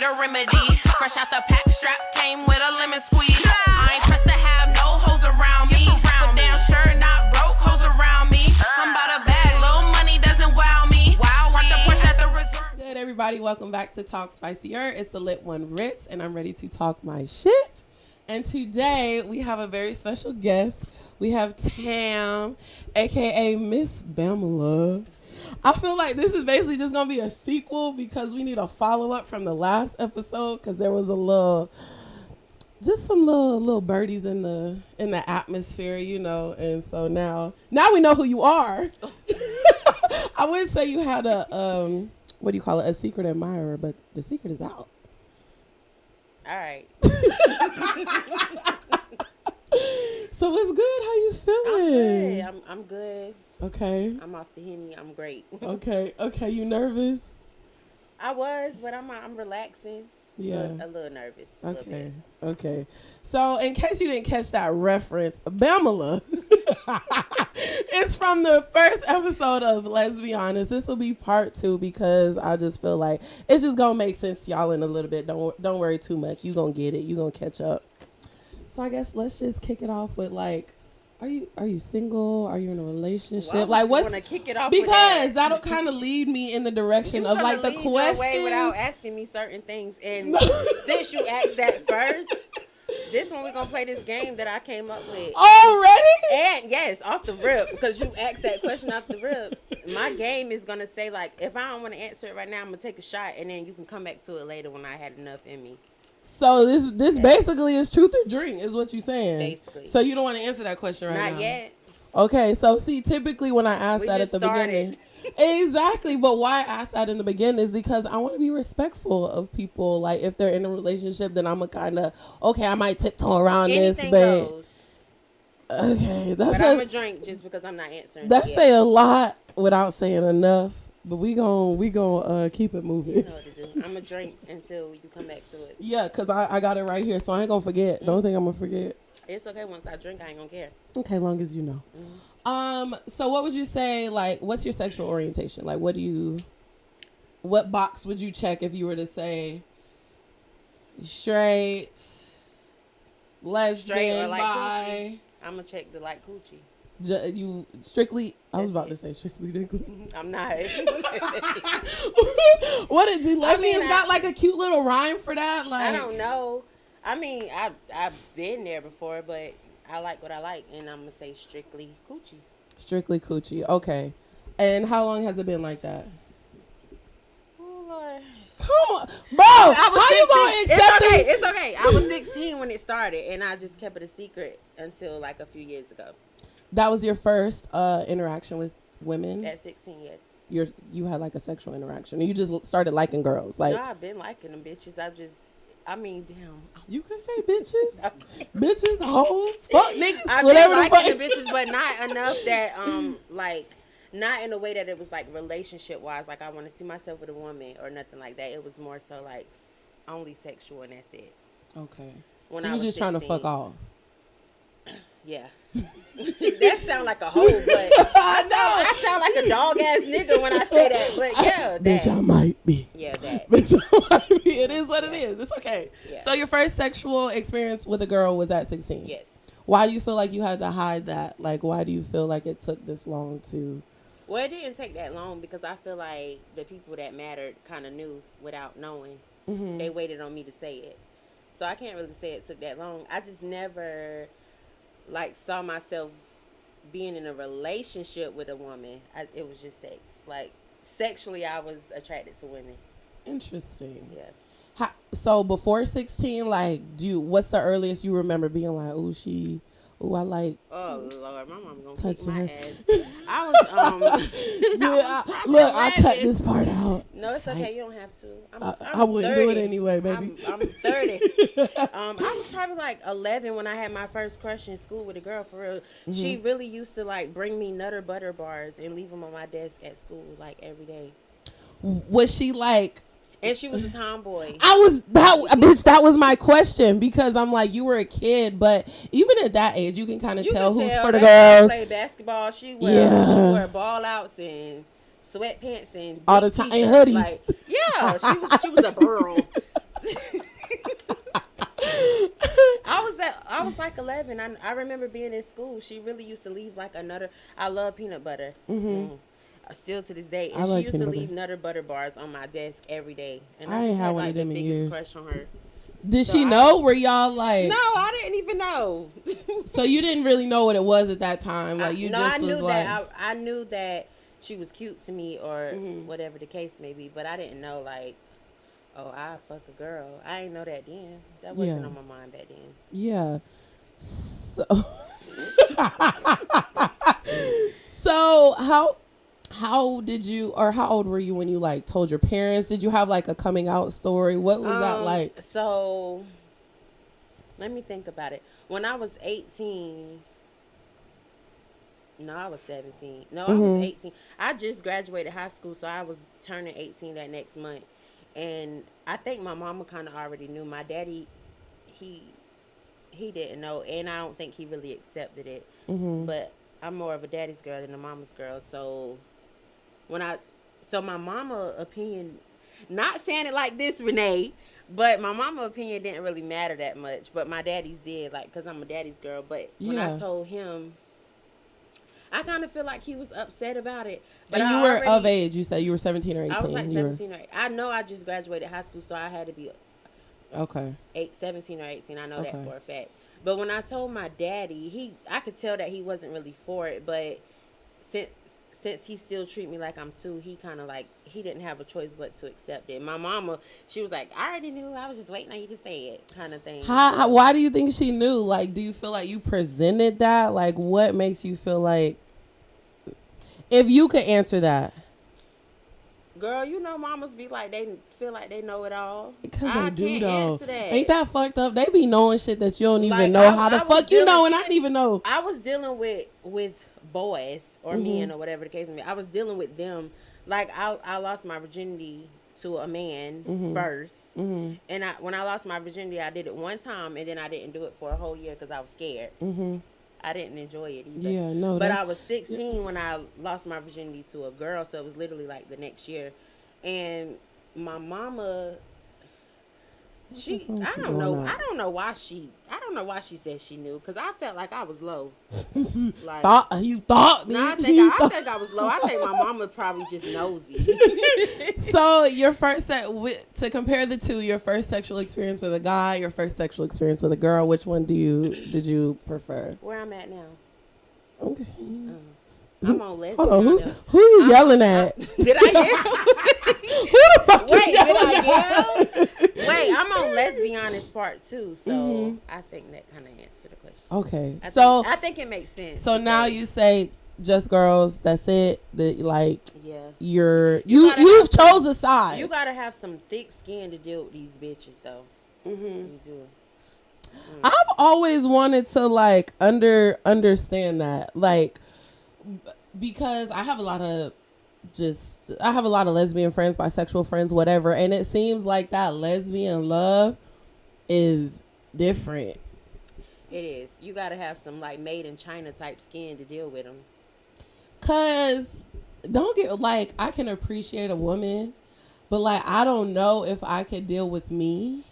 need a remedy. Fresh out the pack, strap came with a lemon squeeze. I ain't pressed to have no hoes around me. But damn sure not broke hoes around me. I'm about a bag, little money doesn't wow me. Want the push at the reserve. Good, everybody. Welcome back to TalkSpicyHER. It's the lit one, Ritzy, and I'm ready to talk my shit. And today we have a very special guest. We have Tamm, aka Miss Bamela. I feel like this is basically just gonna be a sequel because we need a follow-up from the last episode because there was some little birdies in the atmosphere, you know. And so now we know who you are. I would say you had a what do you call it, a secret admirer, but the secret is out. All right. So what's good? How you feeling? I'm good. Okay. I'm off the Henny. I'm great. Okay. You nervous? I was, but I'm relaxing. Yeah. A little nervous. Okay. So in case you didn't catch that reference, Bamela is from the first episode of LesbiHonest. This will be part 2 because I just feel like it's just gonna make sense to y'all in a little bit. Don't worry too much. You gonna get it. You gonna catch up. So I guess let's just kick it off with like, are you single? Are you in a relationship? Why like, what's want to kick it off because with that'll kind of lead me in the direction of like the questions without asking me certain things. And since you asked that first, this one we're gonna play this game that I came up with already. And yes, off the rip, because you asked that question off the rip. My game is gonna say like, if I don't want to answer it right now, I'm gonna take a shot, and then you can come back to it later when I had enough in me. So this basically is truth or drink, is what you're saying. Basically. So you don't want to answer that question right now? Not yet. Okay, so see, typically when I ask that at the beginning. Exactly, but why I ask that in the beginning is because I want to be respectful of people. Like, if they're in a relationship, then I'm a kind of, okay, I might tiptoe around Anything this, but... goes. Okay, but I'm a drink just because I'm not answering. That say a lot without saying enough. But we gon' keep it moving. You know what to do. I'm a drink until you come back to it. Yeah, because I got it right here, so I ain't gonna forget. Mm-hmm. Don't think I'm gonna forget. It's okay. Once I drink, I ain't gonna care. Okay, long as you know. Mm-hmm. So what would you say, like, what's your sexual orientation? Like, what box would you check if you were to say straight, lesbian, straight or like bi? coochie? I'm gonna check the like coochie. You strictly, I was about to say strictly dickly. I'm not. What do lesbians got like a cute little rhyme for that? Like, I don't know. I mean, I've been there before, but I like what I like, and I'm gonna say strictly coochie. Strictly coochie. Okay. And how long has it been like that? Oh Lord. Come on, bro. How you gonna accept it? It's okay. I was 16 when it started, and I just kept it a secret until like a few years ago. That was your first interaction with women? At 16, yes. You had like a sexual interaction. You just started liking girls. Like, no, I've been liking them bitches. I mean, damn. You can say bitches. Bitches, hoes, fuck niggas, I've whatever been the fuck. liking the bitches, but not enough that like, not in a way that it was like relationship wise. Like, I want to see myself with a woman or nothing like that. It was more so like only sexual, and that's it. Okay. When so I you was just 16. trying to fuck off. Yeah. That sound like a hoe, but I sound like a dog ass nigga when I say that. But yeah, bitch, I might be. Yeah, that. Bitch, I might be. It is what it is. It's okay. Yeah. So your first sexual experience with a girl was at 16? Yes. Why do you feel like you had to hide that? Like, why do you feel like it took this long to... Well, it didn't take that long because I feel like the people that mattered kind of knew without knowing. Mm-hmm. They waited on me to say it. So I can't really say it took that long. I just never... like, saw myself being in a relationship with a woman. It was just sex. Like, sexually, I was attracted to women. Interesting. Yeah. So before 16, like, what's the earliest you remember being like, I like. Oh Lord, my mom gonna kick touching my her. ass. I was look, I cut this part out. No, it's okay. You don't have to. I wouldn't 30. do it anyway, baby. I'm 30. I was probably like 11 when I had my first crush in school with a girl. For real, she really used to like bring me Nutter Butter bars and leave them on my desk at school like every day. Was she like? And she was a tomboy. That was my question, because I'm like, you were a kid, but even at that age, you can kind of tell who's for the girls. She played basketball. She wore ball outs and sweatpants and all the time and hoodies. Like, yeah, she was a girl. I was like 11. I remember being in school. She really used to leave like a Nutter. I love peanut butter. Still to this day. And she used to leave Nutter Butter bars on my desk every day. And I just had like the biggest crush on her. Did she know? Were y'all like? No, I didn't even know. So you didn't really know what it was at that time. Like I knew that she was cute to me or whatever the case may be, but I didn't know like, oh, I fuck a girl. I didn't know that then. That wasn't on my mind back then. Yeah. So, so how did you, or how old were you when you like told your parents? Did you have like a coming out story? What was that like? So let me think about it. When I was 18, no, I was 17. No, I was 18. I just graduated high school, so I was turning 18 that next month. And I think my mama kind of already knew. My daddy, he didn't know, and I don't think he really accepted it. But I'm more of a daddy's girl than a mama's girl, so my mama opinion, not saying it like this, Renee, but my mama opinion didn't really matter that much, but my daddy's did, like, because I'm a daddy's girl. But when I told him, I kind of feel like he was upset about it. But and you were of age. You said you were 17 or 18. I was like 17 or 18. I know I just graduated high school, so I had to be 17 or 18. I know that for a fact. But when I told my daddy, I could tell that he wasn't really for it. But since he still treat me like I'm two, he kind of like, he didn't have a choice but to accept it. My mama, she was like, I already knew. I was just waiting on you to say it, kind of thing. Why do you think she knew? Like, do you feel like you presented that? Like, what makes you feel like, if you could answer that? Girl, you know mamas be like, they feel like they know it all. Because they do, though. Answer that. Ain't that fucked up? They be knowing shit that you don't even know. How the fuck you know and I didn't even know? I was dealing with boys or men or whatever the case may be. I was dealing with them. Like, I lost my virginity to a man first. And when I lost my virginity, I did it one time, and then I didn't do it for a whole year because I was scared. I didn't enjoy it either. Yeah, no. But I was 16 when I lost my virginity to a girl, so it was literally like the next year. And my mama, I don't know why she said she knew, because I felt like I was low. Like, you thought? No, I think I was low. I think my mama probably just nosy. So your first to compare the two, your first sexual experience with a guy, your first sexual experience with a girl, which one did you prefer? Where I'm at now. Okay. I'm on lesbian. Hold on, who you yelling at? Did I yell? Who the fuck Wait, you yelling did I at? yell? Wait, I'm on LesbiHonest part 2, so I think that kind of answered the question. Okay, I think it makes sense. So now you say just girls. That's it. Yeah. You've chose a side. You gotta have some thick skin to deal with these bitches, though. You do. I've always wanted to like understand that, like, because I have a lot of lesbian friends, bisexual friends, whatever, and it seems like that lesbian love is different. It is. You gotta have some like made in China type skin to deal with them. Cause I can appreciate a woman, but like I don't know if I could deal with me.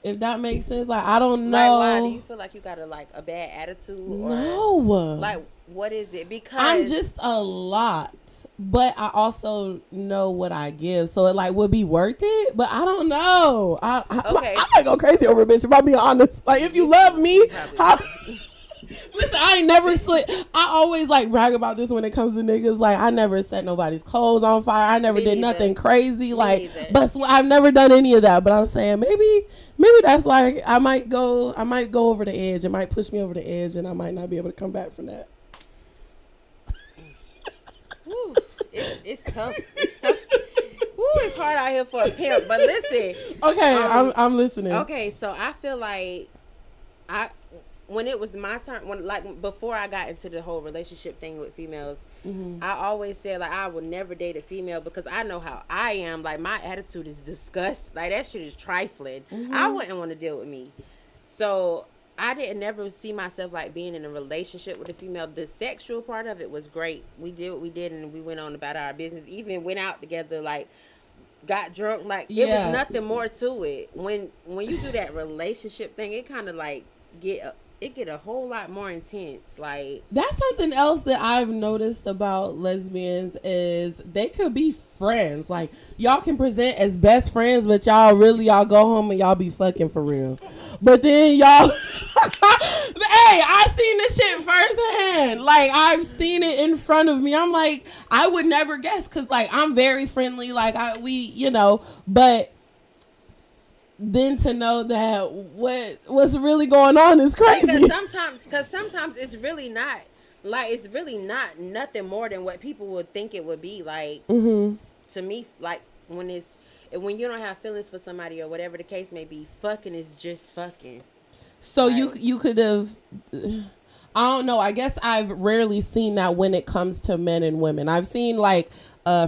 If that makes sense, like I don't know. Like, why do you feel like you got a bad attitude? Or, no. Like, what is it? Because I'm just a lot, but I also know what I give, so it like would be worth it. But I don't know. I might go crazy over a bitch if I'm being honest. Like, if you love me, listen, I ain't never slit. I always like brag about this when it comes to niggas. Like, I never set nobody's clothes on fire. I never did nothing crazy. Like, but I've never done any of that. But I'm saying maybe that's why I might go over the edge. It might push me over the edge, and I might not be able to come back from that. Ooh, it's tough. It's tough. Ooh, it's hard out here for a pimp. But listen. Okay, I'm listening. Okay, so I feel like when it was my turn, before I got into the whole relationship thing with females, I always said like I would never date a female because I know how I am. Like, my attitude is disgust. Like, that shit is trifling. I wouldn't want to deal with me. So I didn't never see myself like being in a relationship with a female. The sexual part of it was great. We did what we did, and we went on about our business. Even went out together, like got drunk. Like, it was nothing more to it. When you do that relationship thing, it kind of like get a whole lot more intense. Like, that's something else that I've noticed about lesbians is they could be friends. Like, y'all can present as best friends, but y'all go home and y'all be fucking for real. But then y'all, hey, I seen this shit firsthand. Like, I've seen it in front of me. I'm like, I would never guess, because like I'm very friendly. Like but then to know that what's really going on is crazy. Because sometimes it's really not nothing more than what people would think it would be. Like, to me, like when you don't have feelings for somebody or whatever the case may be, fucking is just fucking. So like, you could have. I don't know. I guess I've rarely seen that when it comes to men and women. I've seen like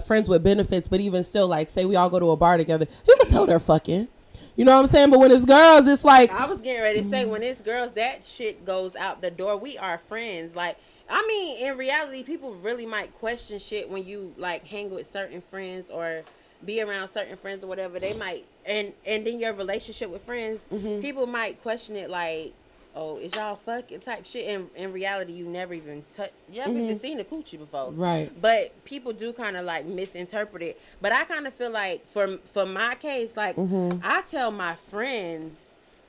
friends with benefits, but even still, like say we all go to a bar together, you can tell they're fucking. You know what I'm saying? But when it's girls, it's like... I was getting ready to say, when it's girls, that shit goes out the door. We are friends. Like, I mean, in reality, people really might question shit when you, like, hang with certain friends or be around certain friends or whatever. They might... And then your relationship with friends, people might question it like, oh, is y'all fucking type shit? And in reality, you never even even seen a coochie before. Right. But people do kind of like misinterpret it. But I kind of feel like for my case, like I tell my friends,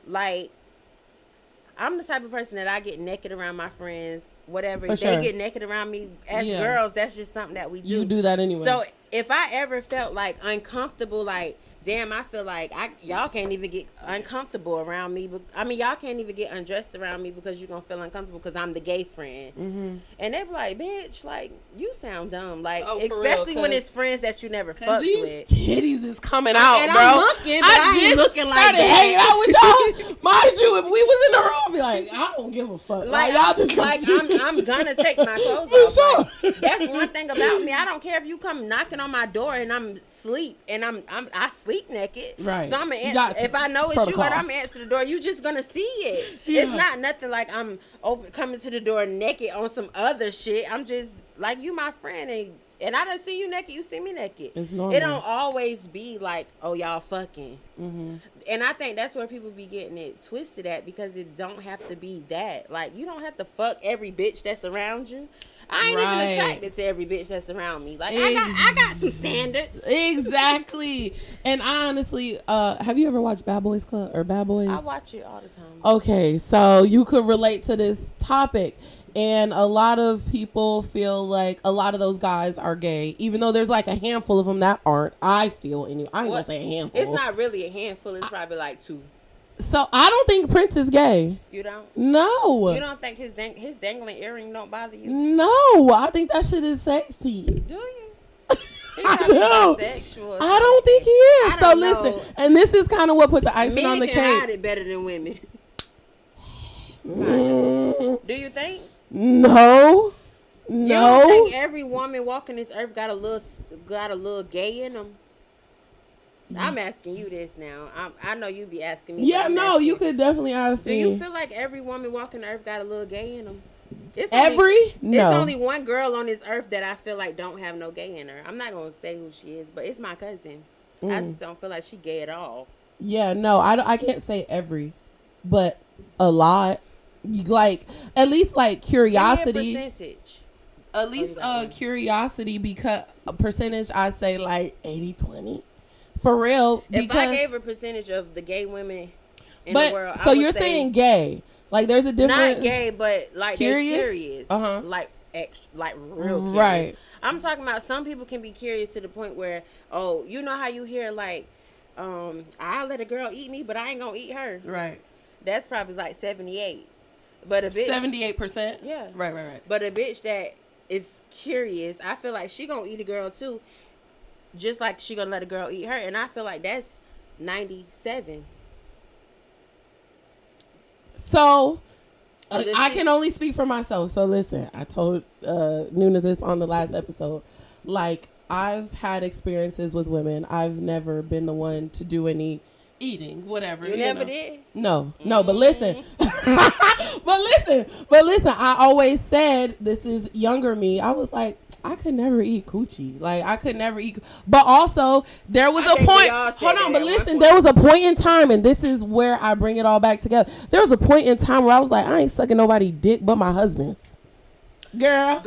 like, I'm the type of person that I get naked around my friends, whatever. For they sure. get naked around me as girls. That's just something that we do. You do that anyway. So if I ever felt like uncomfortable, like, damn, I feel like y'all can't even get uncomfortable around me. But I mean, y'all can't even get undressed around me because you're going to feel uncomfortable because I'm the gay friend. And they be like, bitch, like, you sound dumb. Like, especially when it's friends that you never fucked with. Titties is coming out, and bro. I'm looking, but I ain't looking like that. Hanging out with y'all. Mind you, if we was in the room, I'd be like, I don't give a fuck. Like y'all just like I'm gonna take my clothes off. Sure. Like, that's one thing about me. I don't care if you come knocking on my door and I'm asleep and I sleep naked. Right. So I'm gonna if I know it's you and I'm gonna answer the door, you just gonna see it. Yeah. It's not nothing like I'm coming to the door naked on some other shit. I'm just like, you my friend and I done see you naked, you see me naked. It's normal. It don't always be like, oh, y'all fucking. And I think that's where people be getting it twisted at, because it don't have to be that. Like, you don't have to fuck every bitch that's around you. I ain't even attracted to every bitch that's around me. Like, I got some standards. Exactly. And I honestly, have you ever watched Bad Boys Club or Bad Boys? I watch it all the time. Okay, so you could relate to this topic. And a lot of people feel like a lot of those guys are gay, even though there's like a handful of them that aren't. I feel I ain't gonna say a handful. It's not really a handful. It's probably like 2. So I don't think Prince is gay. You don't? No. You don't think his dangling earring don't bother you? No, I think that shit is sexy. Do you? I do. I don't think he is. So listen, and this is kind of what put the icing on the cake. Men can hide it better than women. Do you think? No. You don't think every woman walking this earth got a little gay in them? I'm asking you this now. I know you be asking me. Yeah, no, you could definitely ask me. Do you feel like every woman walking the earth got a little gay in them? No. It's only one girl on this earth that I feel like don't have no gay in her. I'm not gonna say who she is, but it's my cousin. I just don't feel like she gay at all. Yeah, no, I can't say every, but a lot. Like, at least like curiosity. Percentage. At least curiosity, because a percentage, I say like 80-20. For real. If I gave a percentage of the gay women in the world, so you're saying gay. Like, there's a difference. Not gay, but like curious? They're curious. Like real curious. Right. I'm talking about some people can be curious to the point where, oh, you know how you hear like, I'll let a girl eat me, but I ain't gonna eat her. Right. That's probably like 78. But a bitch 78%? Yeah. Right. But a bitch that is curious, I feel like she gonna eat a girl too. Just like she gonna let a girl eat her. And I feel like that's 97. So I can only speak for myself. So listen, I told Nuna this on the last episode. Like, I've had experiences with women. I've never been the one to do any eating, whatever. You never did? No, but listen. but listen, I always said, this is younger me. I was like, I could never eat coochie. Like, I could never eat. But also, there was a point. Hold on, but listen, there was a point in time, and this is where I bring it all back together. There was a point in time where I was like, I ain't sucking nobody dick but my husband's. Girl.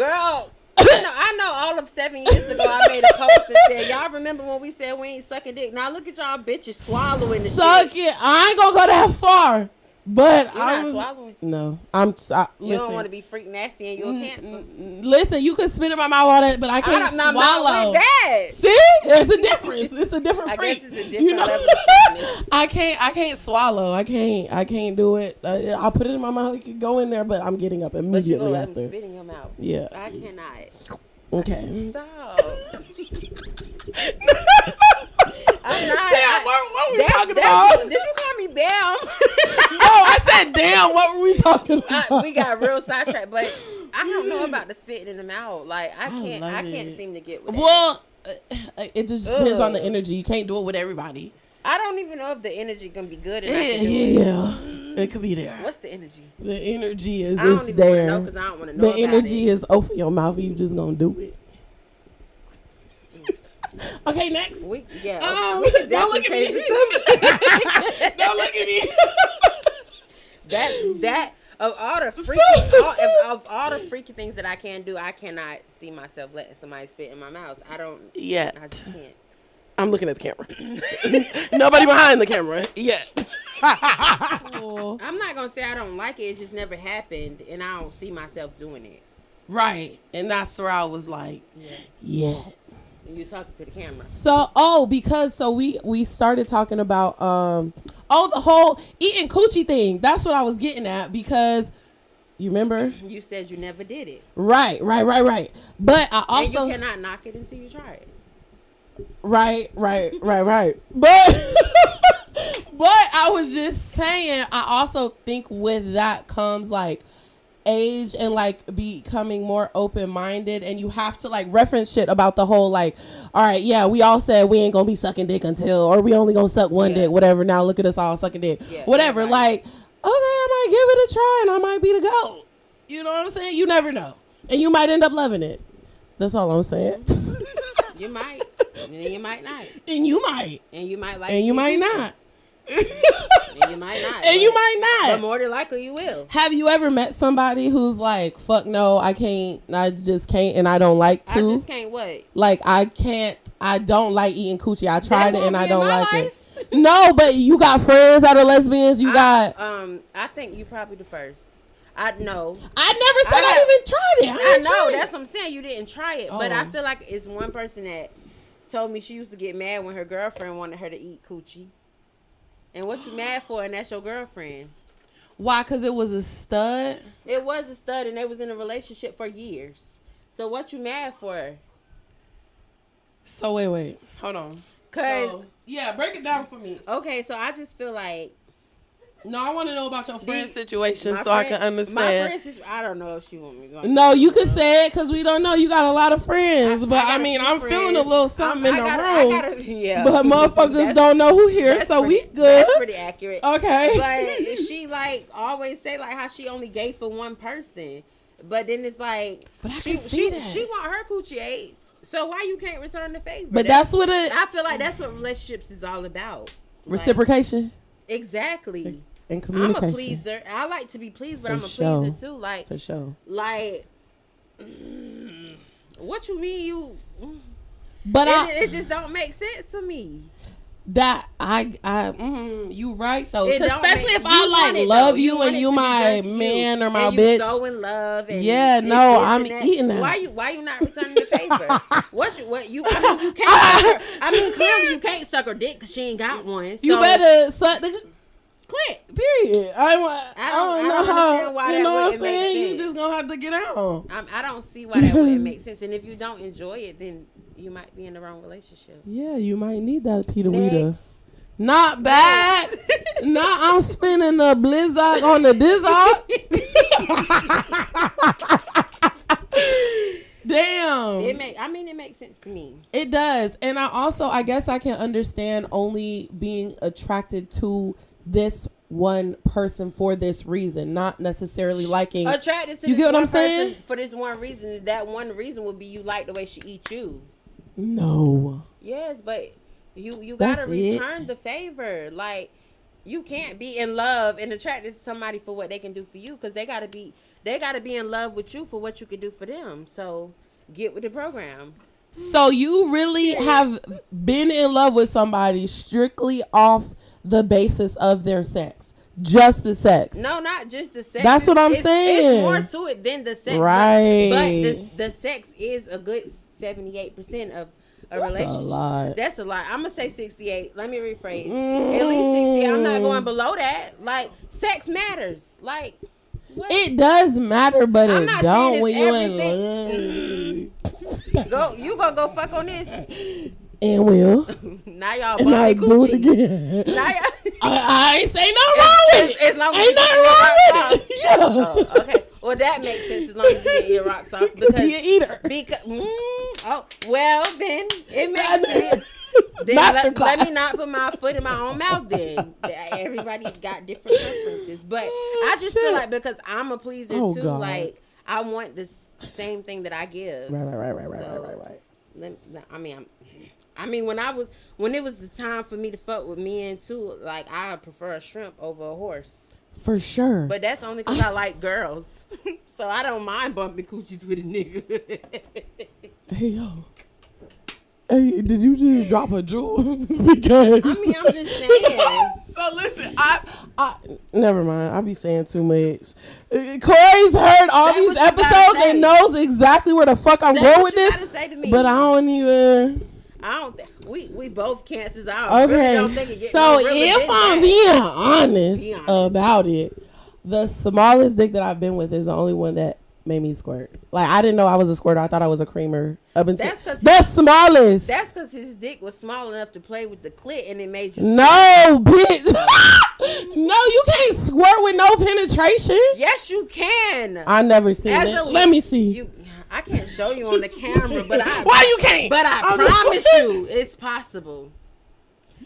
I know all of 7 years ago I made a post that said, y'all remember when we said we ain't sucking dick? Now look at y'all bitches swallowing the Suck shit. it. I ain't gonna go that far. But You're not swallowing? No. You don't want to be freak nasty and you're cancer. Listen, you can spit in my mouth all that, but I can't swallow. Not with that. See? There's a difference. It's a different freak. I guess it's a different level of freakness. I can't swallow. I can't do it. I'll put it in my mouth. It can go in there, but I'm getting up immediately but after. Spit in your mouth. Yeah. I cannot. Okay. Stop. I'm not. Damn, what were we talking about? Did you call me Bam? No, I said damn. What were we talking about? We got real sidetracked, but I don't know about the spitting in the mouth. Like I can't seem to get with Well, it just depends on the energy. You can't do it with everybody. I don't even know if the energy gonna be good. It could be there. What's the energy? The energy is I don't even there. know because I don't want to know. The energy is open your mouth. You just gonna do it. Okay, next. We can don't look at me. Don't look at me. That of all the freaky things that I can do, I cannot see myself letting somebody spit in my mouth. I just can't. I'm looking at the camera. Nobody behind the camera yet. I'm not gonna say I don't like it. It just never happened, and I don't see myself doing it. Right, and that's where I was like, yeah. And you're talking to the camera. So we started talking about the whole eating coochie thing. That's what I was getting at because you remember you said you never did it. Right. But I also and you cannot knock it until you try it. Right. But I was just saying, I also think with that comes like age and like becoming more open-minded, and you have to like reference shit about the whole like, all right, yeah, we all said we ain't gonna be sucking dick until, or we only gonna suck one dick, whatever. Now look at us all sucking dick, whatever. Right. Like, okay, I might give it a try and I might be the GOAT. You know what I'm saying? You never know, and you might end up loving it. That's all I'm saying. You might, and you might not, and you might, and you might like, and you might not. And you might not. And you might not. But more than likely you will. Have you ever met somebody who's like, fuck no, I can't, I just can't, and I don't like to? I just can't what? Like, I don't like eating coochie. I tried it and I don't like life? it. No, but you got friends that are lesbians. I think you probably the first. I know. I never said I even tried it. I know. That's what I'm saying. You didn't try it. But I feel like it's one person that told me she used to get mad when her girlfriend wanted her to eat coochie. And what you mad for, and that's your girlfriend. Why? Because it was a stud? It was a stud, and they was in a relationship for years. So what you mad for? So wait. Hold on. Break it down for me. Okay, so I just feel like... No, I want to know about your friend's situation so I can understand. My friend's situation, I don't know if she want me to. No, you can say it because we don't know. You got a lot of friends. But I'm feeling a little something in the room. But motherfuckers don't know who here, so we good. That's pretty accurate. Okay. But she like always say like how she only gay for one person. But then it's like, but I can see that. She want her coochie ate. So why you can't return the favor? But that's what I feel like that's what relationships is all about. Reciprocation. Like, exactly. And communication. I'm a pleaser. I like to be pleased, but I'm a pleaser too. Like, for sure. Like, what you mean you? But it just don't make sense to me. That you right though, especially if I like love you and you my man or my bitch. You so in love. And I'm eating that. Why you not returning the favor? You can't. I mean, clearly you can't suck her dick because she ain't got one. So. You better suck the. Click. Period. I don't know how. Why you know what I'm saying? You just gonna have to get out. I don't see why that wouldn't make sense. And if you don't enjoy it, then you might be in the wrong relationship. Yeah, you might need that Peter Weeder. Not bad. I'm spinning the blizzard on the dizzard. Damn. It makes sense to me. It does. And I guess I can understand only being attracted to this one person for this reason, not necessarily liking. Attracted to you this get what one I'm saying? person for this one reason. That one reason would be you like the way she eats you. No. Yes, but you That's gotta return the favor. Like, you can't be in love and attracted to somebody for what they can do for you, because they gotta be in love with you for what you can do for them. So get with the program. So you really have been in love with somebody strictly off the basis of their sex, just the sex? No, not just the sex. That's what I'm saying. It's more to it than the sex, right? But the sex is a good 78% of a relationship. That's a lot. That's a lot. I'm gonna say 68. Let me rephrase. At least 60. I'm not going below that. Like, sex matters. Like, what? It does matter, but I'm it not don't saying when it's you in love. You gonna go fuck on this? And will. Now y'all And I bumping do it coochie. again. Now y'all. I ain't say nothing wrong with it. As long as Ain't you nothing get wrong your with it. Yeah. Oh, okay. Well, that makes sense as long as you get your rocks off. Because Be an eater. Oh, well, then it makes sense. Then let me not put my foot in my own mouth then. Everybody got different preferences. But I just feel like, because I'm a pleaser too, God. like, I want the same thing that I give. Right. I mean, when it was the time for me to fuck with men too, like, I prefer a shrimp over a horse. For sure. But that's only because I like girls. So I don't mind bumping coochies with a nigga. Hey, yo. Hey, did you just drop a jewel? Because I mean, I'm just saying. So listen, I never mind. I be saying too much. Corey's heard all these episodes and knows exactly where the fuck I'm going with this. Say to me. But I don't even. I don't think we both cancers. I really don't think it gets so no realer if than I'm that. being honest about it, the smallest dick that I've been with is the only one that made me squirt. Like, I didn't know I was a squirter. I thought I was a creamer. Up until the smallest. That's because his dick was small enough to play with the clit, and it made you. No, bitch. No, you can't squirt with no penetration. Yes, you can. I never seen it. Let me see. I can't show you on the camera, but why you can't? But I promise you, it's possible.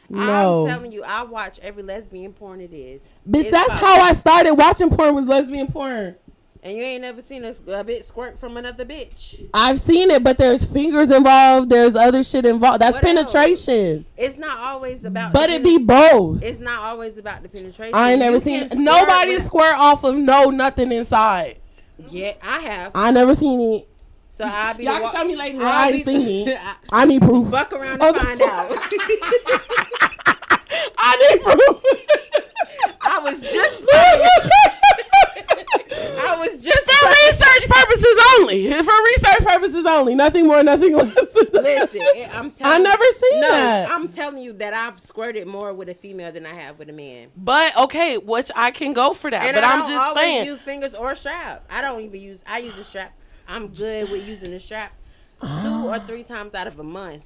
No. I'm telling you, I watch every lesbian porn it is. Bitch, it's that's possible. how I started watching porn, was lesbian porn. And you ain't never seen a bitch squirt from another bitch. I've seen it, but there's fingers involved. There's other shit involved. That's What penetration. It's not always about. But it be both. It's not always about the penetration. I ain't never seen nobody squirt off of nothing inside. Yeah, I have. I never seen it. So I'll be. Y'all can show me later. I ain't seen it. I need proof. Fuck around and find out. I need proof. I was just for research purposes only. For research purposes only. Nothing more, nothing less. Listen, I'm telling I never seen that. I'm telling you that I've squirted more with a female than I have with a man. But okay, which I can go for that. And but I'm just always saying. Use fingers or strap. I use a strap. I'm good with using a strap 2 or 3 times out of a month.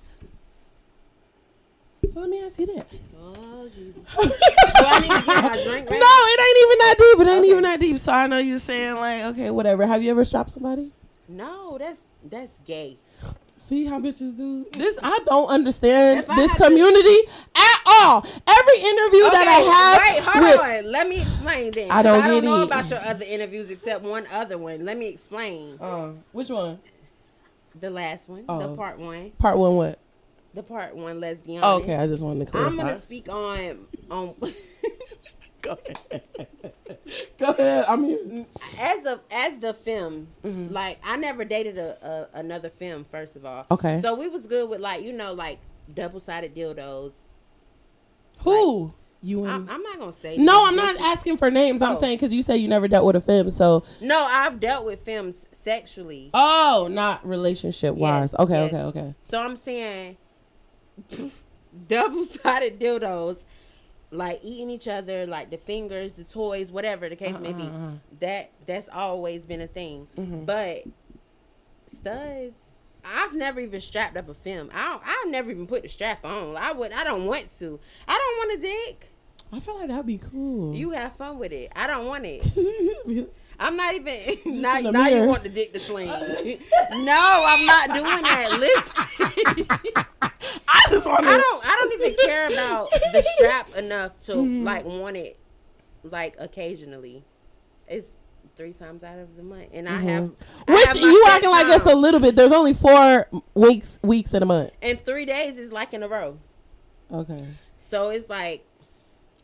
So let me ask you this. Oh, Jesus. Do I need to get my drink ready? No, it ain't even that deep. It ain't even that deep. So I know you're saying, like, okay, whatever. Have you ever strapped somebody? No, that's gay. See how bitches do this? I don't understand this to- community at all. Every interview that I have. Wait, hold on. Let me explain then. I don't know get it. about your other interviews except one other one. Let me explain. Which one? The last one. Oh. The part 1. Part 1 what? The part 1 lesbian. Oh, okay, I just wanted to clarify. I'm gonna speak on Go ahead. Go ahead. I'm here. As the film, like, I never dated another film, first of all. Okay. So we was good with, like, like double-sided dildos. Who? Like, you and I'm not gonna say. No, I'm not asking for names. I'm saying because you say you never dealt with a femme, so. No, I've dealt with femmes sexually. Oh, not relationship wise. Yes, Okay, yes. okay. So I'm saying double-sided dildos, like eating each other, like the fingers, the toys, whatever the case may be. That's always been a thing. But studs, I've never even strapped up a femme. I've never even put the strap on. I don't want to. I don't want a dick. I feel like that'd be cool. You have fun with it. I don't want it. I'm not even. Now mirror. you want the dick to swing. No, I'm not doing that. Listen. I just want I don't even care about the strap enough to like want it like occasionally. It's 3 times out of the month, and I Mm-hmm. have Which you acting like it's a little bit. There's only 4 weeks in a month. and 3 days is like in a row. Okay. So it's like,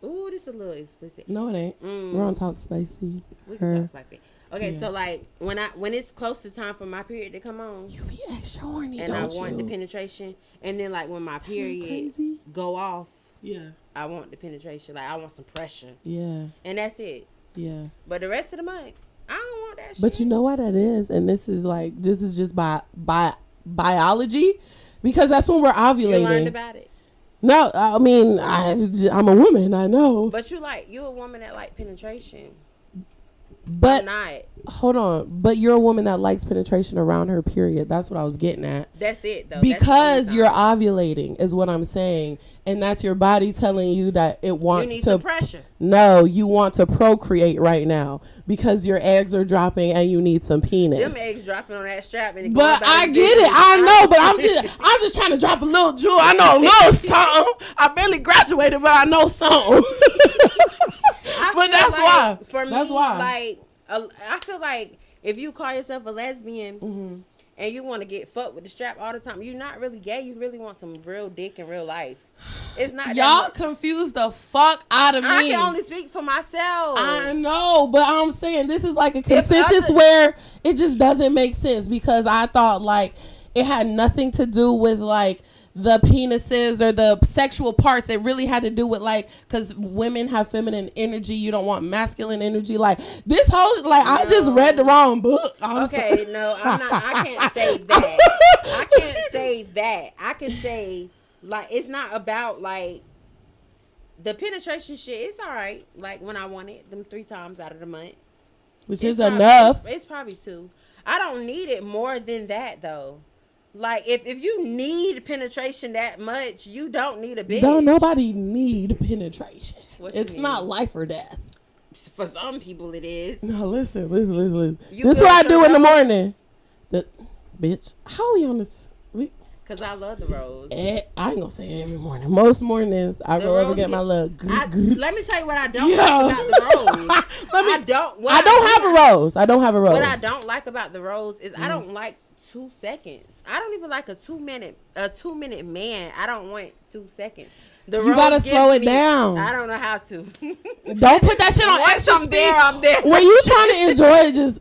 ooh, this is a little explicit. No, it ain't. We're on Talk Spicy. We can talk spicy. Okay, Yeah. so like when it's close to time for my period to come on, You be extra horny, and I don't want you? the penetration, and then like when my period crazy? go off, Yeah. I want the penetration. Like I want some pressure, Yeah. and that's it. Yeah. But the rest of the month, I don't want that shit. But you know why that is, and this is just by biology, because that's when we're ovulating. you learned about it. No, I mean I'm a woman. I know, But you a woman that like penetration. but I'm not. hold on. But you're a woman that likes penetration around her period. That's what I was getting at. That's it though. Because That's the you're only time. ovulating is what I'm saying, and that's your body telling you that it You wants need to some pressure. No, you want to procreate right now because your eggs are dropping and you need some penis. Them eggs dropping on that strap, and it But going back I to get business. it. I know, but I'm just trying to drop a little jewel. I know a little something. I barely graduated, but I know something. I But feel that's like, why. For me, That's why. like, I feel like if you call yourself a lesbian Mm-hmm. and you want to get fucked with the strap all the time, you're not really gay. You really want some real dick in real life. It's not. Y'all that much. confuse the fuck out of me. I can only speak for myself. I know, but I'm saying this is like a consensus other- where it just doesn't make sense because I thought like it had nothing to do with like the penises or the sexual parts. It really had to do with like, because women have feminine energy. You don't want masculine energy. Like this whole, like I just read the wrong book. I'm Okay, sorry. no, I'm not. I can't say that. I can't say that. I can say like it's not about like the penetration shit. It's all right. Like when I want it, them 3 times out of the month, Which It's is probably- enough. It's probably 2. I don't need it more than that though. Like if you need penetration that much, you don't need a bitch. Don't nobody need penetration. What you It's mean? not life or death. For some people, it is. No, listen. You This is good what I with do your in the roses? morning. Bitch, how we on this? Cause I love the rose. I ain't gonna say every morning. Most mornings I The roll over rose get my get- little. Let me tell you what I don't Yo. like about the rose. I don't have a rose. I don't have a rose. What I don't like about the rose is I don't like 2 seconds. I don't even like a 2 minute man. I don't want 2 seconds. The You rose gotta gives slow it me- down. I don't know how to. Don't put that shit on Once extra I'm speed. there, I'm there. When you trying to enjoy it, just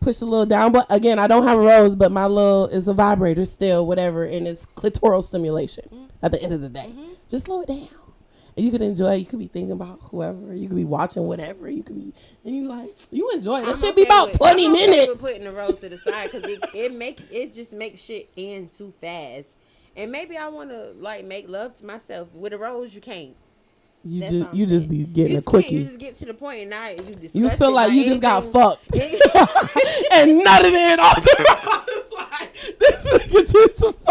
push a little down. But again, I don't have a rose, but my little is a vibrator still, whatever, and it's clitoral stimulation. At the end of the day, just slow it down, and you could enjoy it. You could be thinking about whoever. You could be watching whatever. You could be, and you like you enjoy it. That I'm should be okay about with- 20 I'm okay minutes. with putting the rose to the side because it just makes shit end too fast. And maybe I want to like make love to myself with a rose. You can't. You That's just what I'm you just saying. be getting You a just can't. quickie. You just get to the point and now you discuss You feel it, like you just got anything- fucked and nutted in all the It's like, this nigga just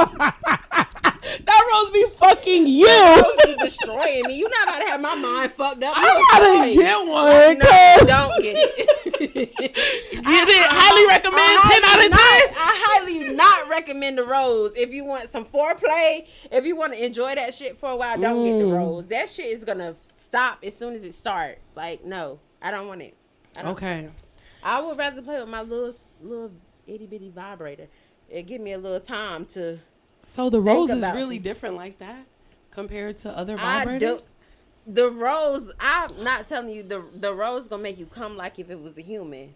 that rose be fucking you. Rose be destroying me. You not about to have my mind fucked up. I gotta get one, No, cause don't get it. get it. Highly recommend 10 out of 10. I highly not recommend the rose. If you want some foreplay, if you want to enjoy that shit for a while, don't get the rose. That shit is gonna stop as soon as it starts. Like, no, I don't want it. Okay. I would rather play with my little itty bitty vibrator. It give me a little time to. So the rose is about really some- different like that compared to other I vibrators? do. The rose, I'm not telling you the rose gonna make you come like if it was a human.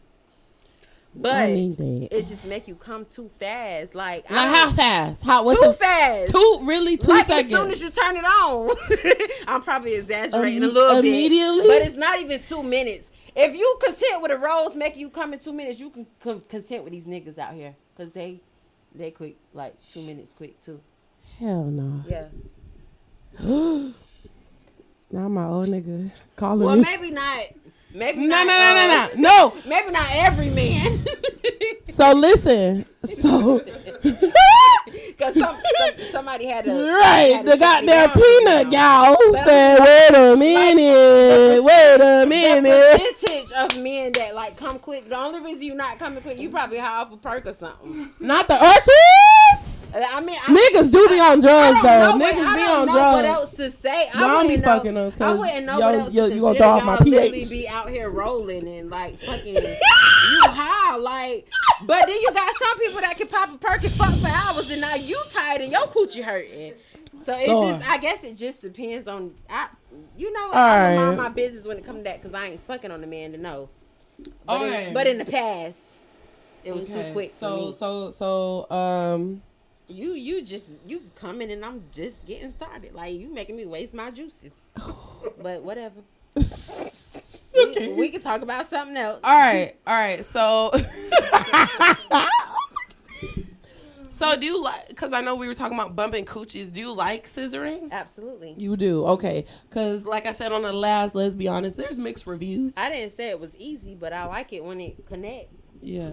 But I need that. it just make you come too fast. Like How fast? What's too the fast. Two like seconds. as soon as you turn it on. I'm probably exaggerating a Imme- little immediately? bit. But it's not even 2 minutes. If you content with a rose making you come in 2 minutes, you can content with these niggas out here. Cause they quick, like 2 minutes quick too. Hell no. Yeah. Now my old nigga calling Well, me. maybe not. Maybe No. not. No. Maybe not every man. So listen. So Because somebody had to. right, had to the shut me goddamn down, peanut you know. gal But- said, "Wait a minute, wait a The minute." percentage of men that like come quick. The only reason you're not coming quick, you probably high off a perk or something. Not the Orchis. I mean, niggas do be on drugs though. Niggas be on drugs. What else to say? I don't be fucking them I wouldn't know what else to you gonna throw off my pH. Be out here rolling and like fucking you high, like. But then you got some people that can pop a perk and fuck for hours, and now you tired and your coochie hurting. So it just, I guess it just depends on. I mind my business when it comes to that because I ain't fucking on the man to know. But in the past, it was too quick for me. So you coming and I'm just getting started. Like you making me waste my juices. But whatever. We can talk about something else. All right. So, so do you like? Because I know we were talking about bumping coochies. Do you like scissoring? Absolutely. You do. Okay. Because like I said on the last Let's Be Honest, there's mixed reviews. I didn't say it was easy, but I like it when it connect. Yeah,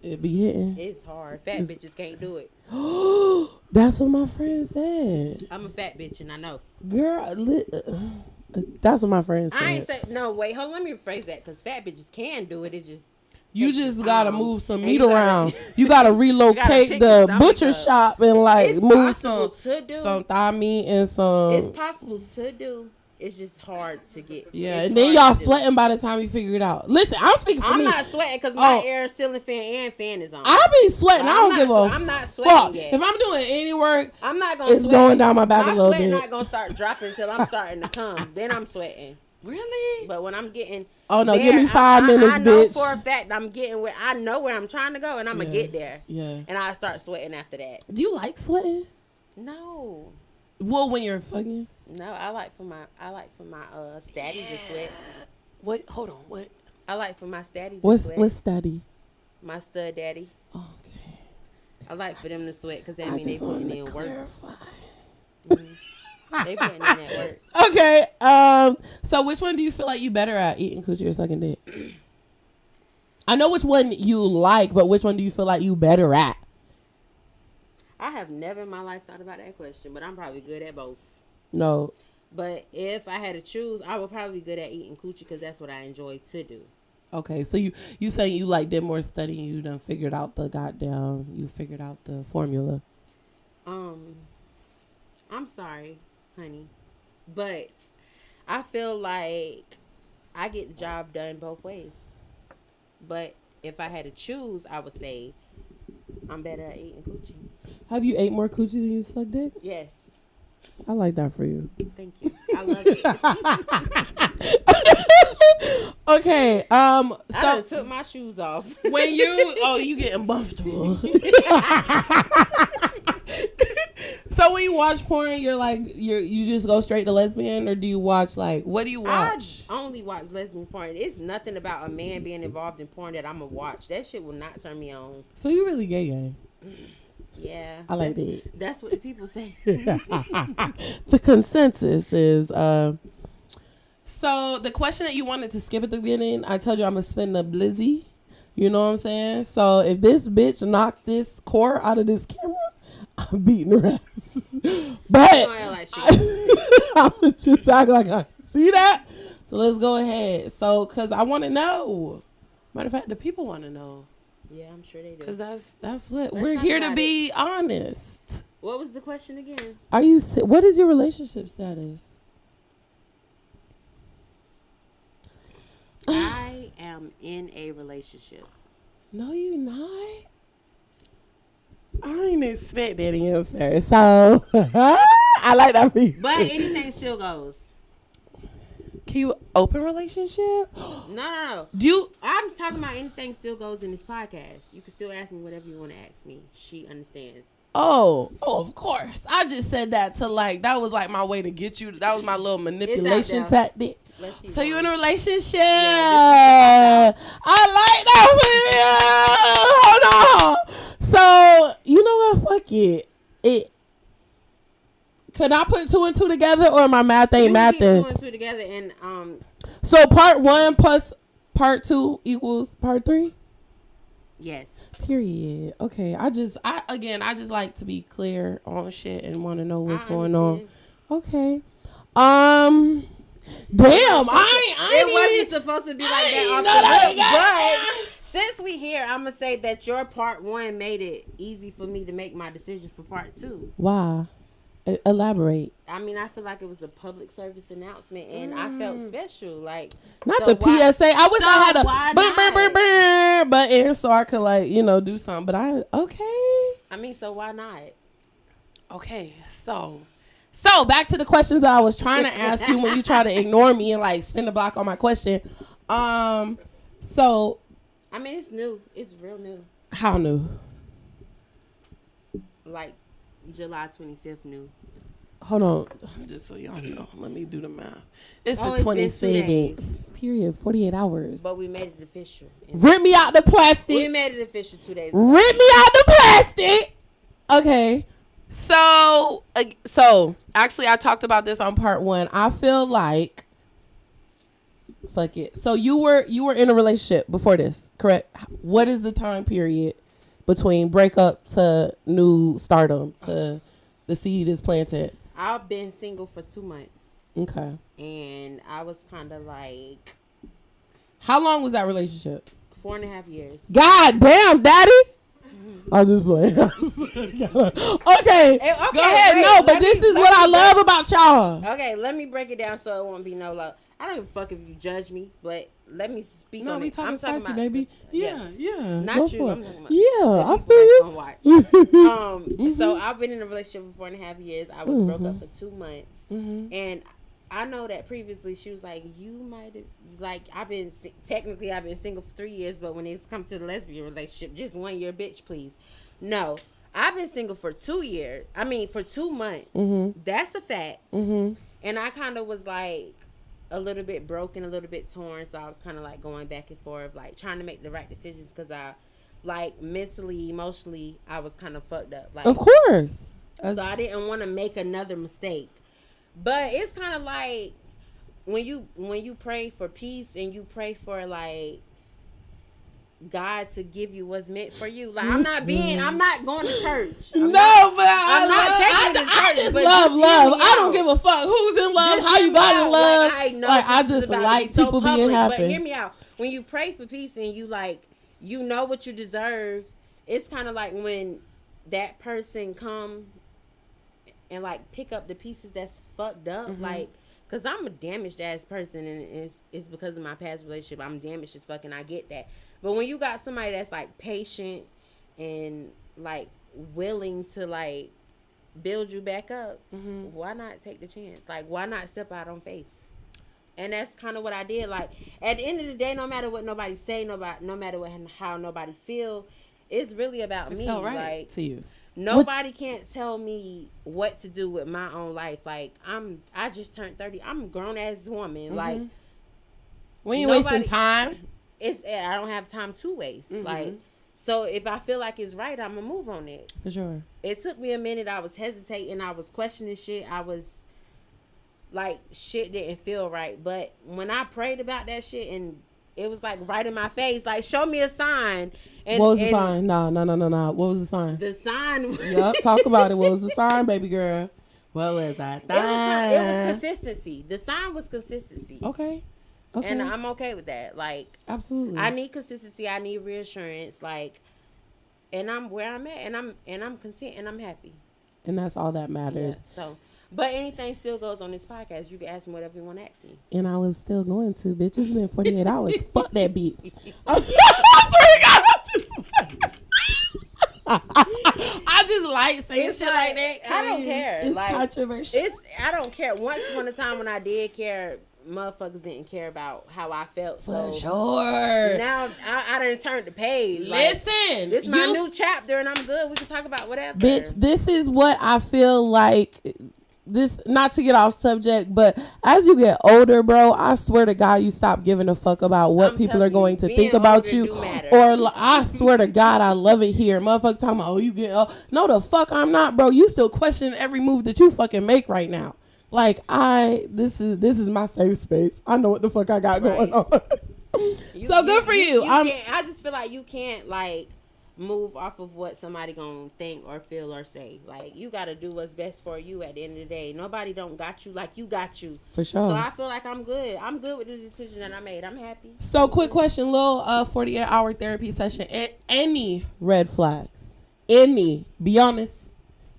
it be hitting. It's hard. Fat bitches can't do it. That's what my friend said. I'm a fat bitch and I know. Girl, that's what my friend said. I ain't say no. Wait, hold on. Let me rephrase that because fat bitches can do it. It just you just gotta move some meat around. You gotta relocate the butcher shop and like move some thigh meat and some. It's possible to do. It's just hard to get. Yeah, and then y'all sweating by the time you figure it out. Listen, I'm speaking for me. I'm not sweating because my air is still in fan is on. I be sweating. I don't give a I'm not sweating fuck. yet. If I'm doing any work, I'm not gonna. It's going down my back a little bit. My sweat not gonna start dropping until I'm starting to come. Then I'm sweating. Really? But when I'm getting give me 5 minutes, I know bitch. for a fact I'm getting where I know where I'm trying to go and I'm gonna get there. Yeah. And I start sweating after that. Do you like sweating? No. Well, when you're fucking. No, I like for my statty to sweat. What? Hold on. What? I like for my statty to sweat. What's statty? My stud daddy. Okay. I like for them to sweat because that means they putting in work. They putting in that work. Okay. So which one do you feel like you better at, eating coochie or sucking dick? I know which one you like, but which one do you feel like you better at? I have never in my life thought about that question, but I'm probably good at both. No. But if I had to choose, I would probably be good at eating coochie because that's what I enjoy to do. Okay, so you saying you like did more studying, you done figured out you figured out the formula. I'm sorry, honey, but I feel like I get the job done both ways. But if I had to choose, I would say I'm better at eating coochie. Have you ate more coochie than you sucked dick? Yes. I like that for you. Thank you. I love it. Okay. So I took my shoes off. When you getting comfortable. So when you watch porn, you're like you just go straight to lesbian, or do you watch what do you watch? I only watch lesbian porn. It's nothing about a man being involved in porn that I'm gonna watch. That shit will not turn me on. So you really gay? Yeah, I like that. That's what the people say. The consensus is so the question that you wanted to skip at the beginning, I told you I'm gonna spin the blizzy. You know what I'm saying? So if this bitch knocked this core out of this camera, I'm beating her ass. But I'm just act like I see that. So let's go ahead. So because I want to know. Matter of fact, the people want to know. Yeah, I'm sure they do. Because that's what we're here to be honest. What was the question again? What is your relationship status? I am in a relationship. No, you not. I didn't expect that answer. So I like that for you. But anything still goes. Can you open relationship? No. I'm talking about anything still goes in this podcast. You can still ask me whatever you want to ask me. She understands. Oh, of course. I just said that to that was my way to get you. That was my little manipulation tactic. So you in a relationship? Yeah, I like that for you. Hold on. So you know what? Fuck it. Could I put 2 and 2 together, or my math ain't mathing? 2 and 2 together, and So part 1 plus part 2 equals part 3. Yes. Period. Okay. I just like to be clear on shit and want to know what's going on. Okay. Damn, I it wasn't supposed to be like that off the rip, but Since we here, I'm gonna say that your part 1 made it easy for me to make my decision for part 2. Why? Elaborate. I mean, I feel like it was a public service announcement, and I felt special. Like, not so the PSA. I wish I had a why button so I could like do something. But I mean, so why not? Okay, so back to the questions that I was trying to ask you when you try to ignore me and like spin the block on my question. So I mean, it's new. It's real new. How new? Like July 25th new. Hold on, just so y'all know. Let me do the math. It's the it's been 27th. Period. 48 hours. But we made it official. Rip me out the plastic. We made it official 2 days ago. Rip me out the plastic. Okay. So actually, I talked about this on part 1. I feel like, fuck it. So you were in a relationship before this, correct? What is the time period between breakup to new stardom to the seed is planted? I've been single for 2 months. Okay. And I was kind of like. How long was that relationship? 4.5 years. God damn, daddy. I'll just play. Okay. Go ahead. Wait, no, but this is what I love about y'all. Okay, let me break it down so it won't be no love. I don't give a fuck if you judge me, but let me speak on it. I'm talking about baby. Yeah. Not you. I'm talking about. Yeah, I feel you. So I've been in a relationship for 4.5 years. I was broke up for 2 months, and I know that previously she was like, you might have, like, I've been single for 3 years, but when it's come to the lesbian relationship, just 1 year, bitch, please. No, I've been single for 2 years. I mean, for 2 months. That's a fact. And I kind of was like a little bit broken, a little bit torn, so I was kind of like going back and forth, like trying to make the right decisions because I, like, mentally, emotionally, I was kind of fucked up. Like, of course. So I didn't want to make another mistake. But it's kind of like when you pray for peace and you pray for like God to give you what's meant for you. Like I'm not going to church. I just love love. I don't give a fuck who's in love, how you got in love. I just like people being happy. But hear me out. When you pray for peace and you like, you know what you deserve, it's kind of like when that person come and like pick up the pieces that's fucked up, like, cause I'm a damaged ass person, and it's because of my past relationship. I'm damaged as fuck, and I get that. But when you got somebody that's like patient and like willing to like build you back up, why not take the chance? Like, why not step out on faith? And that's kind of what I did. Like, at the end of the day, no matter what nobody say, no matter how nobody feel, it's really about me. Felt right like to you. Nobody can't tell me what to do with my own life. Like, I just turned 30. I'm a grown ass woman. Like, we ain't wasting time. I don't have time to waste. Like, so if I feel like it's right, I'm gonna move on it. For sure. It took me a minute. I was hesitating. I was questioning shit. I was like, shit didn't feel right. But when I prayed about that shit and it was like right in my face, like, show me a sign. And, what was the sign? No. What was the sign? The sign. Yup, talk about it. What was the sign, baby girl? What was that? It was consistency. The sign was consistency. Okay. And I'm okay with that. Like, absolutely. I need consistency. I need reassurance. Like, and I'm where I'm at, and I'm content, and I'm happy. And that's all that matters. Yeah, so. But anything still goes on this podcast. You can ask me whatever you want to ask me. And I was still going to, bitch. It's been 48 hours. Fuck that bitch. I swear to God, I just like saying shit like that. I don't care. It's like, controversial. I don't care. Once upon a time when I did care, motherfuckers didn't care about how I felt. For sure. Now I done turned the page. Listen. This is my new chapter and I'm good. We can talk about whatever. Bitch, this is what I feel like. This, not to get off subject, but as you get older, bro, I swear to God, you stop giving a fuck about what people are going to think about you. Or I swear to God, I love it here. Motherfuckers talking about, oh, you get, no, the fuck I'm not, bro. You still questioning every move that you fucking make right now. Like, this is my safe space. I know what the fuck I got going on. So good for you. I just feel like you can't like move off of what somebody gonna think or feel or say. Like, you gotta do what's best for you at the end of the day. Nobody don't got you like you got you. For sure. So I feel like I'm good. I'm good with the decision that I made. I'm happy. So quick question, little 48-hour therapy session. Any red flags? Any? Be honest.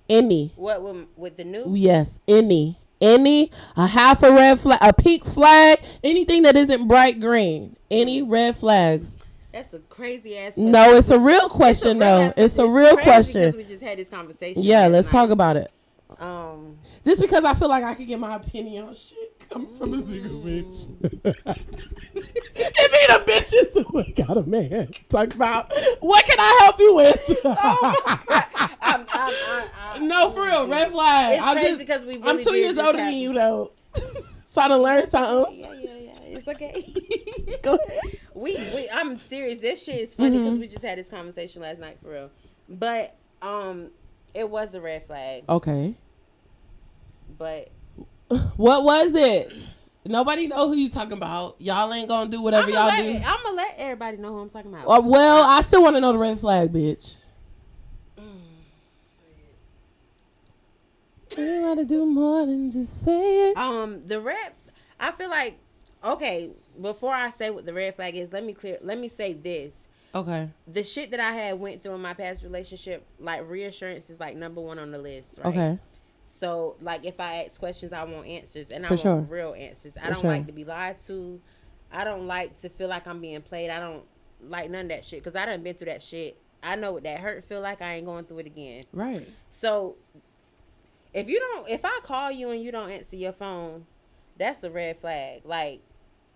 Any? What with the new? Yes, any, a half a red flag, a pink flag, anything that isn't bright green, any red flags. That's a crazy ass question. No, it's a real question though. It's a real question. We just had this conversation. Yeah, let's talk about it. Just because I feel like I could get my opinion on shit coming from a single bitch. It be the bitches who ain't got a man. Talk about, what can I help you with? No, for real, red flag. It's crazy because we really I'm 2 years older than you though. So I done learned something. Yeah. It's okay. Go ahead. I'm serious. This shit is funny because we just had this conversation last night for real. But it was a red flag. Okay. But what was it? Nobody know who you talking about. Y'all ain't gonna do whatever y'all do. I'm gonna let everybody know who I'm talking about. Well, I still want to know the red flag, bitch. You gotta do more than just say it. I feel like, okay, before I say what the red flag is, let me say this. Okay. The shit that I had went through in my past relationship, like, reassurance is like number one on the list, right? Okay. So, like, if I ask questions, I want answers, and I want real answers. I don't like to be lied to. I don't like to feel like I'm being played. I don't like none of that shit, because I done been through that shit. I know what that hurt feel like. I ain't going through it again. Right. So, if I call you and you don't answer your phone, that's a red flag. Like,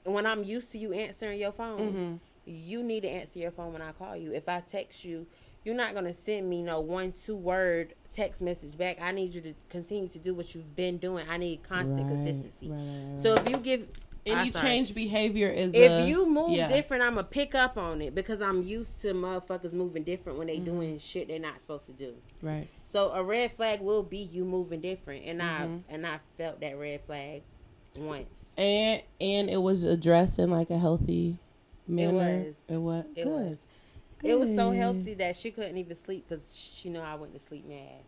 when I'm used to you answering your phone, you need to answer your phone when I call you. If I text you, you're not going to send me no 1-2 word text message back. I need you to continue to do what you've been doing. I need constant consistency. Right. So if you give any change behavior is if you move different, I'm going to pick up on it, because I'm used to motherfuckers moving different when they doing shit they're not supposed to do. Right. So a red flag will be you moving different, and I felt that red flag once. And it was addressed in like a healthy manner. It was. Good. It was so healthy that she couldn't even sleep because she know I went to sleep mad.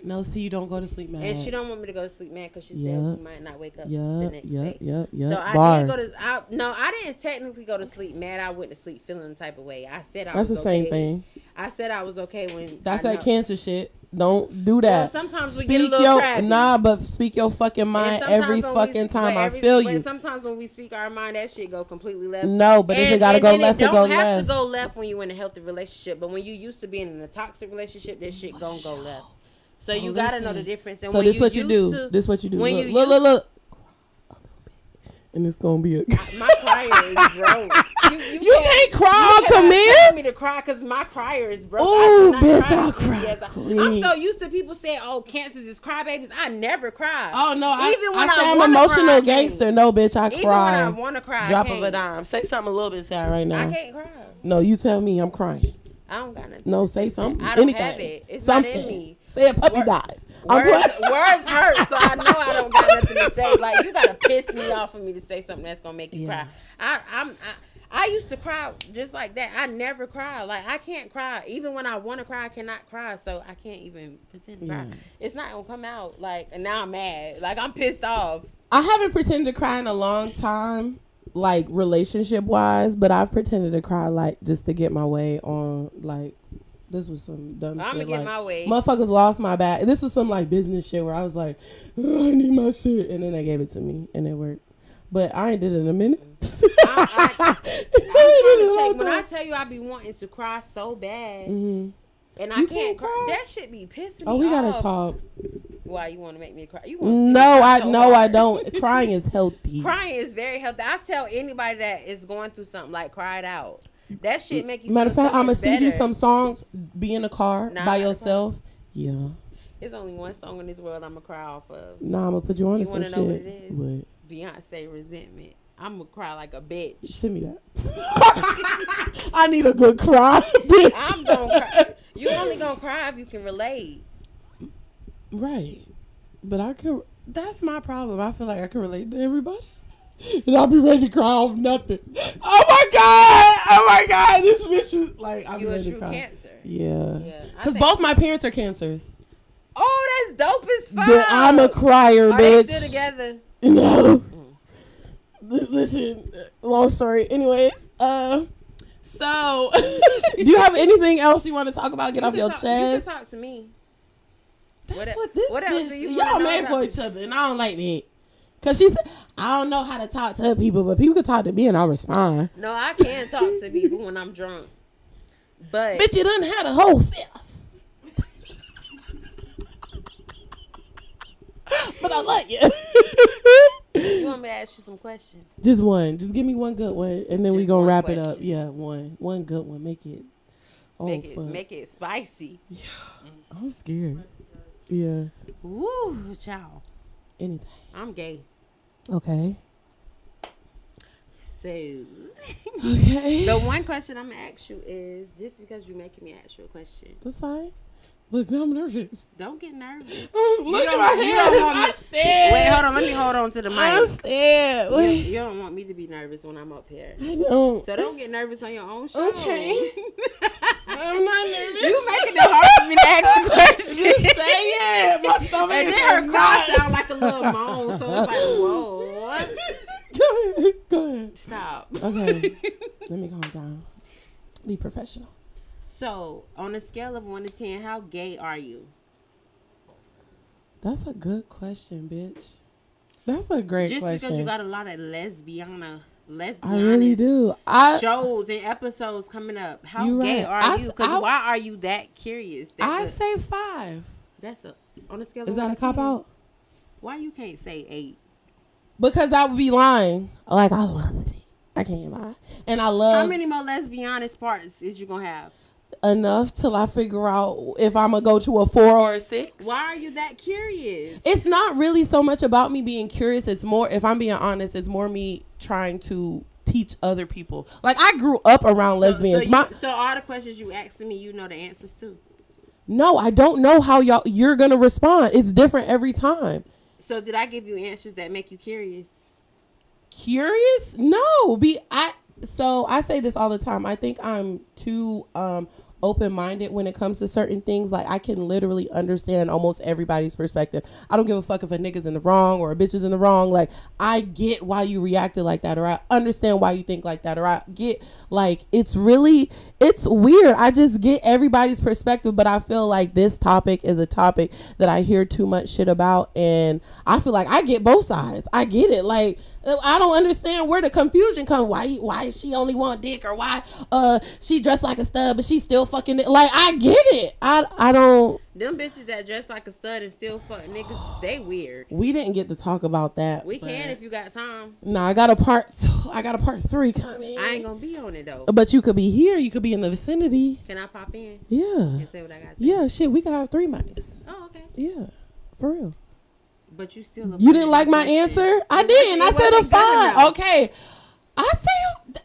No, see, you don't go to sleep mad. And she don't want me to go to sleep mad because she said we might not wake up the next day. So I did go to. I didn't technically go to sleep mad. I went to sleep feeling the type of way. I said I was okay. That's the same thing. I said I was okay when. That's that cancer shit. Don't do that. Well, sometimes we get a little crabby. But speak your fucking mind every fucking time. I feel you. Sometimes when we speak our mind, that shit go completely left. No, but if it gotta go left, it go left. It don't have to go left when you in a healthy relationship. But when you used to being in a toxic relationship, that shit gonna go left. So you gotta know the difference. And so this what you do. This what you do. Look. And it's gonna be my crier is broke. You can't cry, come in. Tell me to cry because my crier is broke. Oh, bitch, I'll cry. I'm so used to people saying, "Oh, cancers is crybabies." I never cry. Oh no, even when I'm an emotional gangster. No, bitch, I cry. Even when I want to cry, drop of a dime. Say something a little bit sad right now. I can't cry. No, you tell me. I'm crying. I don't got nothing. No, say something. I don't have it. It's something. Not in me. Say a puppy died. Words hurt, so I know I don't got nothing to say. Like, you gotta piss me off for me to say something that's gonna make you cry. I used to cry just like that. I never cry. Like, I can't cry. Even when I want to cry, I cannot cry. So I can't even pretend to cry. It's not gonna come out. Like, and now I'm mad. Like, I'm pissed off. I haven't pretended to cry in a long time, like relationship wise, but I've pretended to cry like just to get my way on like. This was some dumb shit. I'm gonna get my way. Motherfuckers lost my bag. This was some like business shit where I was like, I need my shit, and then they gave it to me, and it worked. But I ain't did it in a minute. When I tell you I be wanting to cry so bad, and I can't cry, that shit be pissing me off. Oh, we gotta talk. Why you want to make me cry? I don't. Crying is healthy. Crying is very healthy. I tell anybody that is going through something, like, cry it out. That shit make you. Matter of fact, I'm gonna send you better. some songs. Be in the car by yourself. Yeah. There's only one song in this world I'm gonna cry off of. Nah, I'm gonna put you on to some shit. You wanna know what it is? What? Beyonce Resentment. I'm gonna cry like a bitch. Send me that. I need a good cry, bitch. I'm gonna cry. You only gonna cry if you can relate. Right. But I can. That's my problem. I feel like I can relate to everybody. And I'll be ready to cry off nothing. Oh my god, this bitch is like, I'm You a ready to true cry. Cancer. Yeah. I Because think- both my parents are Cancers. Oh, that's dope as fuck. But I'm a crier, Are bitch. they still together? No. Listen, long story. Anyways, so do you have anything else you want to talk about? Get off your chest. You can talk to me. That's what this what else bitch. do you Y'all wanna know made about for me? each other, and I don't like that. Cause she said, I don't know how to talk to people, but people can talk to me and I'll respond. No, I can talk to people when I'm drunk. But Bitch, you done had a whole fifth. But I like you. you want me to ask you some questions? Just one. Just give me one good one, and then we Just gonna one wrap it question. up. Yeah, one good one. Make it. Oh fuck. Make it spicy. I'm scared. Yeah. Woo, child. Anything. I'm gay. Okay. So Okay. the one question I'm gonna ask you is, just because you're making me ask you a question, That's fine. Look, now I'm nervous. don't get nervous. Look at my you hands. don't want me- I'm scared. Wait, hold on. Let me hold on to the I'm mic. scared. Wait. You don't want me to be nervous when I'm up here. I don't. So don't get nervous on your own show. Okay. I'm not nervous. You making it hard for me to ask the question. Just say it. My stomach And is then her cry not. sound like a little moan. So it's like, whoa, what? Go ahead. Go ahead. Stop. Okay. Let me calm down. Be professional. So, on a scale of 1 to 10, how gay are you? That's a good question, bitch. That's a great Just question. because you got a lot of lesbian I really do. shows and episodes coming up. How You gay right. are you? Because why are you that curious? I say 5. That's on a scale of Is 1 that a to cop 10, out? Why you can't say 8? Because that would be lying. Like, I love it. I can't lie. And I love How many more lesbianist parts is you gonna have? enough till I figure out if I'm going to go to a 4 or a 6. Why are you that curious? It's not really so much about me being curious. It's more, if I'm being honest, it's more me trying to teach other people. Like, I grew up around lesbians. So all the questions you asking me, you know the answers to. No, I don't know how you're going to respond. It's different every time. So did I give you answers that make you curious? Curious? No. So I say this all the time. I think I'm too open-minded when it comes to certain things. Like, I can literally understand almost everybody's perspective. I don't give a fuck if a nigga's in the wrong or a bitch is in the wrong. Like, I get why you reacted like that, or I understand why you think like that, or I get, like, it's weird. I just get everybody's perspective, but I feel like this topic is a topic that I hear too much shit about, and I feel like I get both sides. I get it. Like, I don't understand where the confusion comes. Why she only want dick, or why she dressed like a stud but she still fucking it. Like, I get it. I don't. Them bitches that dress like a stud and still fuck niggas, they weird. We didn't get to talk about that. We can if you got time. No, I got a part 3 coming. I ain't gonna be on it though. But you could be here. You could be in the vicinity. Can I pop in Yeah. and say what I got to say? Yeah, shit. We could have 3 mics. Oh, okay. Yeah. For real. But you still. You didn't like my answer? I didn't. I said a 5. Okay. I say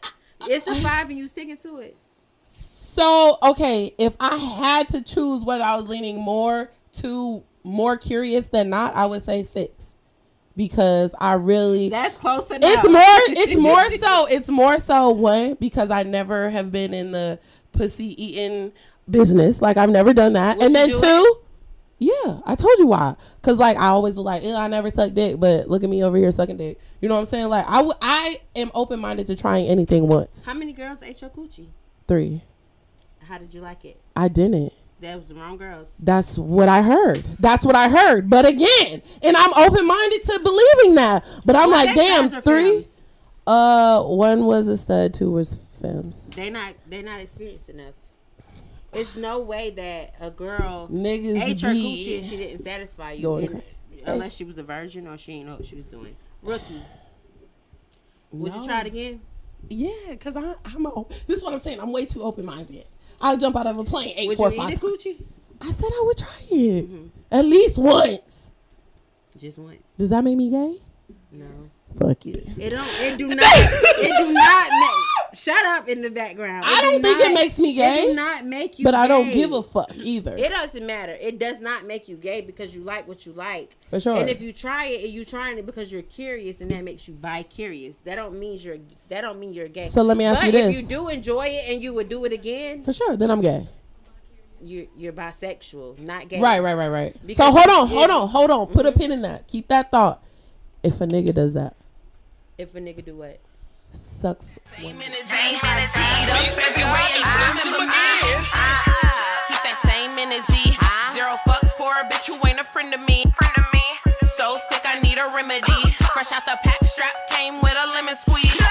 It's a 5 and you sticking to it. so. Okay, if I had to choose whether I was leaning more curious than not, I would say 6, because I really. That's close enough. It's more so 1, because I never have been in the pussy eating business. Like, I've never done that. Would And you then do 2. Yeah, I told you why. Cause like, I always was like, ew, I never suck dick, but look at me over here sucking dick. You know what I'm saying? Like, I am open minded to trying anything once. How many girls ate your coochie? 3. How did you like it? I didn't. That was the wrong girls. That's what I heard. But again, and I'm open minded to believing that. But I'm like, damn, 3. 1 was a stud, 2 was femmes. They not experienced enough. It's no way that a girl Niggas ate your be coochie and she didn't satisfy you, unless she was a virgin or she didn't know what she was doing. Rookie. Would you try it again? Yeah, because this is what I'm saying. I'm way too open minded. I'll jump out of a plane 8, Would 4, you 5. eat a coochie? I said I would try it at least once. Just once. Does that make me gay? No. Fuck it. It do not make. Shut up in the background. I don't think it makes me gay. It do not make you but gay. I don't give a fuck either. It doesn't matter. It does not make you gay because you like what you like. For sure. And if you try it and you trying it because you're curious, and that makes you bi-curious. That don't mean you're gay. So let me ask you this. If you do enjoy it and you would do it again, for sure, then I'm gay. You're bisexual, not gay. Right. Because So hold on. Put a pin in that. Keep that thought. If a nigga does that. If a nigga do what? Sucks. Same energy, heat up February, remember me. Keep that same energy. Zero fucks for a bitch who ain't a friend of me. So sick, I need a remedy. Fresh out the pack, strap came with a lemon squeeze.